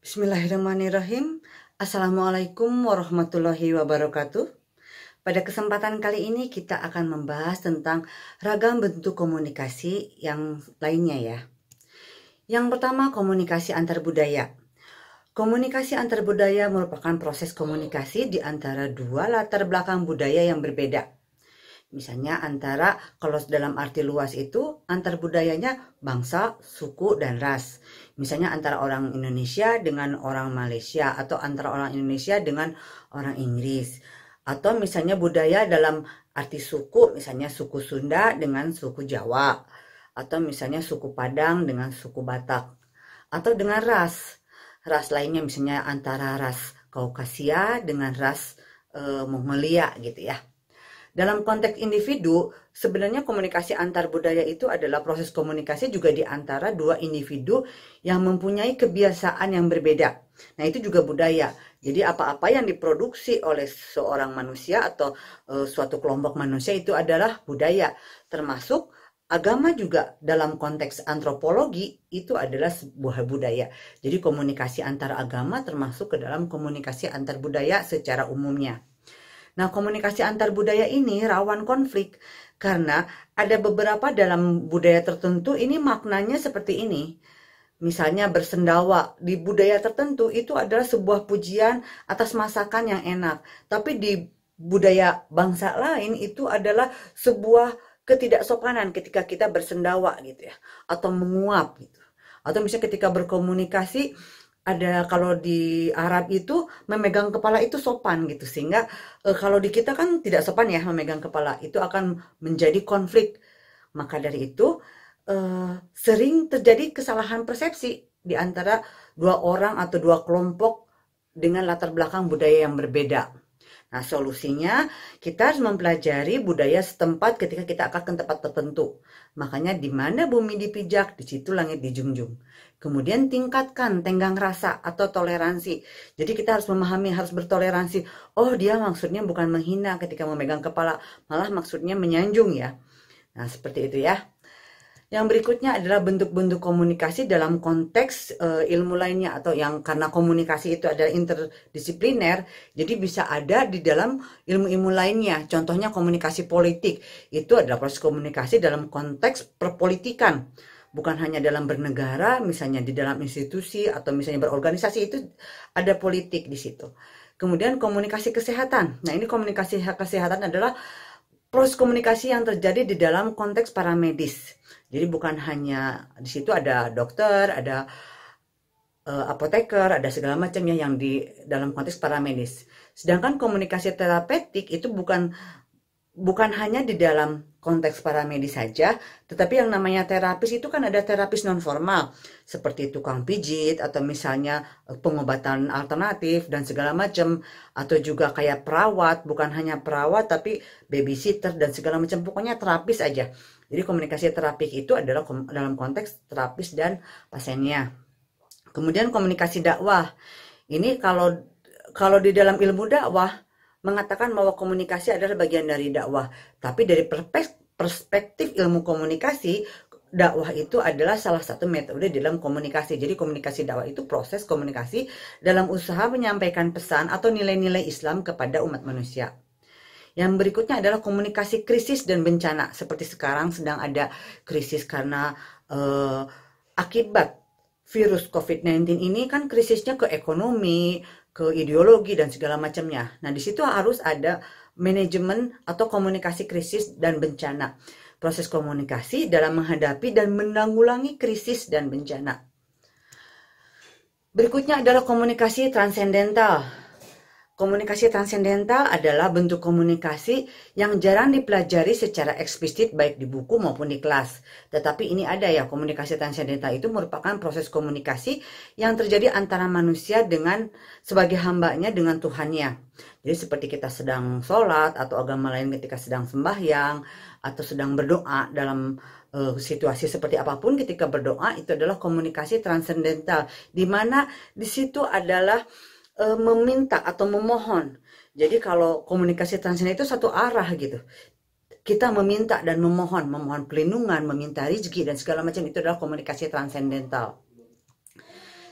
Bismillahirrahmanirrahim. Assalamualaikum warahmatullahi wabarakatuh. Pada kesempatan kali ini kita akan membahas tentang ragam bentuk komunikasi yang lainnya ya. Yang pertama, komunikasi antar budaya. Komunikasi antar budaya merupakan proses komunikasi di antara dua latar belakang budaya yang berbeda. Misalnya kalau dalam arti luas itu antar budayanya bangsa, suku, dan ras. Misalnya antara orang Indonesia dengan orang Malaysia, atau antara orang Indonesia dengan orang Inggris. Atau misalnya budaya dalam arti suku, misalnya suku Sunda dengan suku Jawa. Atau misalnya suku Padang dengan suku Batak. Atau dengan ras. Ras lainnya misalnya antara ras Kaukasia dengan ras Mongolia gitu ya. Dalam konteks individu, sebenarnya komunikasi antar budaya itu adalah proses komunikasi juga di antara dua individu yang mempunyai kebiasaan yang berbeda. Nah, itu juga budaya. Jadi apa-apa yang diproduksi oleh seorang manusia atau suatu kelompok manusia itu adalah budaya. Termasuk agama juga dalam konteks antropologi itu adalah sebuah budaya. Jadi komunikasi antar agama termasuk ke dalam komunikasi antar budaya secara umumnya. Nah, komunikasi antar budaya ini rawan konflik karena ada beberapa dalam budaya tertentu ini maknanya seperti ini. Misalnya bersendawa di budaya tertentu itu adalah sebuah pujian atas masakan yang enak. Tapi di budaya bangsa lain itu adalah sebuah ketidaksopanan ketika kita bersendawa gitu ya, atau menguap gitu. Atau misalnya ketika berkomunikasi ada, kalau di Arab itu memegang kepala itu sopan gitu, sehingga kalau di kita kan tidak sopan ya memegang kepala, itu akan menjadi konflik. Maka dari itu sering terjadi kesalahan persepsi di antara dua orang atau dua kelompok dengan latar belakang budaya yang berbeda. Nah, solusinya kita harus mempelajari budaya setempat ketika kita akan ke tempat tertentu. Makanya di mana bumi dipijak, di situ langit dijunjung. Kemudian tingkatkan tenggang rasa atau toleransi. Jadi kita harus memahami, harus bertoleransi. Oh, dia maksudnya bukan menghina ketika memegang kepala, malah maksudnya menyanjung ya. Nah, seperti itu ya. Yang berikutnya adalah bentuk-bentuk komunikasi dalam konteks ilmu lainnya, atau yang karena komunikasi itu adalah interdisipliner, jadi bisa ada di dalam ilmu-ilmu lainnya. Contohnya komunikasi politik, itu adalah proses komunikasi dalam konteks perpolitikan. Bukan hanya dalam bernegara, misalnya di dalam institusi atau misalnya berorganisasi, itu ada politik di situ. Kemudian komunikasi kesehatan. Nah, ini komunikasi kesehatan adalah proses komunikasi yang terjadi di dalam konteks paramedis. Jadi bukan hanya di situ ada dokter, ada apoteker, ada segala macamnya yang di dalam konteks paramedis. Sedangkan komunikasi terapeutik itu bukan hanya di dalam konteks paramedis saja, tetapi yang namanya terapis itu kan ada terapis non formal, seperti tukang pijit atau misalnya pengobatan alternatif dan segala macam, atau juga kayak perawat, bukan hanya perawat tapi babysitter dan segala macam, pokoknya terapis aja. Jadi komunikasi terapik itu adalah dalam konteks terapis dan pasiennya. Kemudian komunikasi dakwah. Ini kalau di dalam ilmu dakwah mengatakan bahwa komunikasi adalah bagian dari dakwah. Tapi dari perspektif ilmu komunikasi, dakwah itu adalah salah satu metode dalam komunikasi. Jadi komunikasi dakwah itu proses komunikasi dalam usaha menyampaikan pesan atau nilai-nilai Islam kepada umat manusia. Yang berikutnya adalah komunikasi krisis dan bencana. Seperti sekarang sedang ada krisis karena akibat virus COVID-19 ini kan krisisnya ke ekonomi, ke ideologi dan segala macamnya. Nah, di situ harus ada manajemen atau komunikasi krisis dan bencana. Proses komunikasi dalam menghadapi dan menanggulangi krisis dan bencana. Berikutnya adalah komunikasi transendental. Komunikasi transendental adalah bentuk komunikasi yang jarang dipelajari secara eksplisit baik di buku maupun di kelas. Tetapi ini ada ya, komunikasi transendental itu merupakan proses komunikasi yang terjadi antara manusia dengan sebagai hambanya dengan Tuhannya. Jadi seperti kita sedang sholat atau agama lain ketika sedang sembahyang atau sedang berdoa, dalam situasi seperti apapun ketika berdoa itu adalah komunikasi transendental, di mana di situ adalah meminta atau memohon. Jadi kalau komunikasi transendental itu satu arah gitu. Kita meminta dan memohon pelindungan, meminta rezeki dan segala macam, itu adalah komunikasi transendental.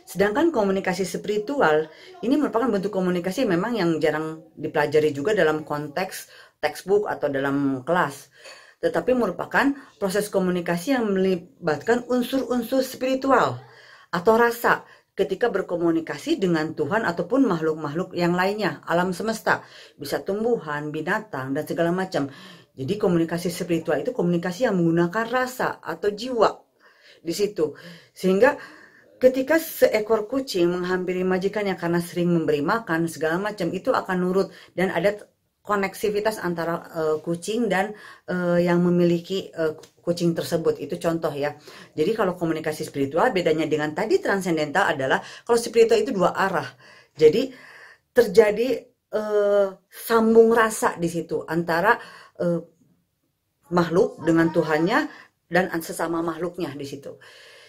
Sedangkan komunikasi spiritual ini merupakan bentuk komunikasi memang yang jarang dipelajari juga dalam konteks textbook atau dalam kelas. Tetapi merupakan proses komunikasi yang melibatkan unsur-unsur spiritual atau rasa ketika berkomunikasi dengan Tuhan ataupun makhluk-makhluk yang lainnya, alam semesta, bisa tumbuhan, binatang, dan segala macam. Jadi komunikasi spiritual itu komunikasi yang menggunakan rasa atau jiwa di situ. Sehingga ketika seekor kucing menghampiri majikannya karena sering memberi makan segala macam, itu akan nurut dan ada koneksivitas antara kucing dan yang memiliki kucing tersebut. Itu contoh ya. Jadi kalau komunikasi spiritual bedanya dengan tadi transendental adalah kalau spiritual itu dua arah. Jadi terjadi sambung rasa di situ antara makhluk dengan Tuhannya dan sesama makhluknya di situ.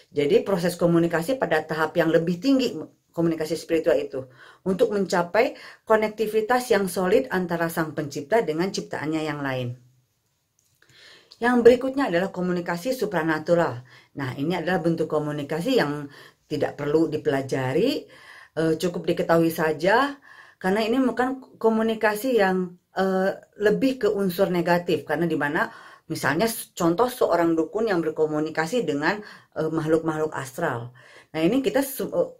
Jadi proses komunikasi pada tahap yang lebih tinggi komunikasi spiritual itu untuk mencapai konektivitas yang solid antara sang pencipta dengan ciptaannya yang lain. Yang berikutnya adalah komunikasi supranatural. Nah, ini adalah bentuk komunikasi yang tidak perlu dipelajari, cukup diketahui saja, karena ini bukan komunikasi yang lebih ke unsur negatif, karena di mana misalnya contoh seorang dukun yang berkomunikasi dengan makhluk-makhluk astral. Nah ini kita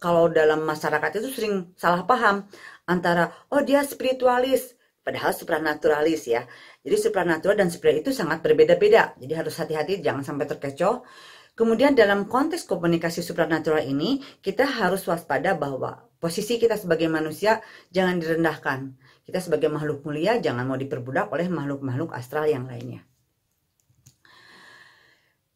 kalau dalam masyarakat itu sering salah paham antara oh dia spiritualis, padahal supranaturalis ya. Jadi supranatural dan spiritual itu sangat berbeda-beda. Jadi harus hati-hati jangan sampai terkecoh. Kemudian dalam konteks komunikasi supranatural ini kita harus waspada bahwa posisi kita sebagai manusia jangan direndahkan. Kita sebagai makhluk mulia jangan mau diperbudak oleh makhluk-makhluk astral yang lainnya.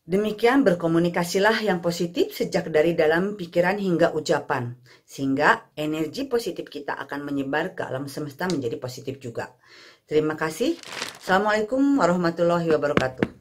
Demikian berkomunikasilah yang positif sejak dari dalam pikiran hingga ucapan. Sehingga energi positif kita akan menyebar ke alam semesta menjadi positif juga. Terima kasih. Assalamualaikum warahmatullahi wabarakatuh.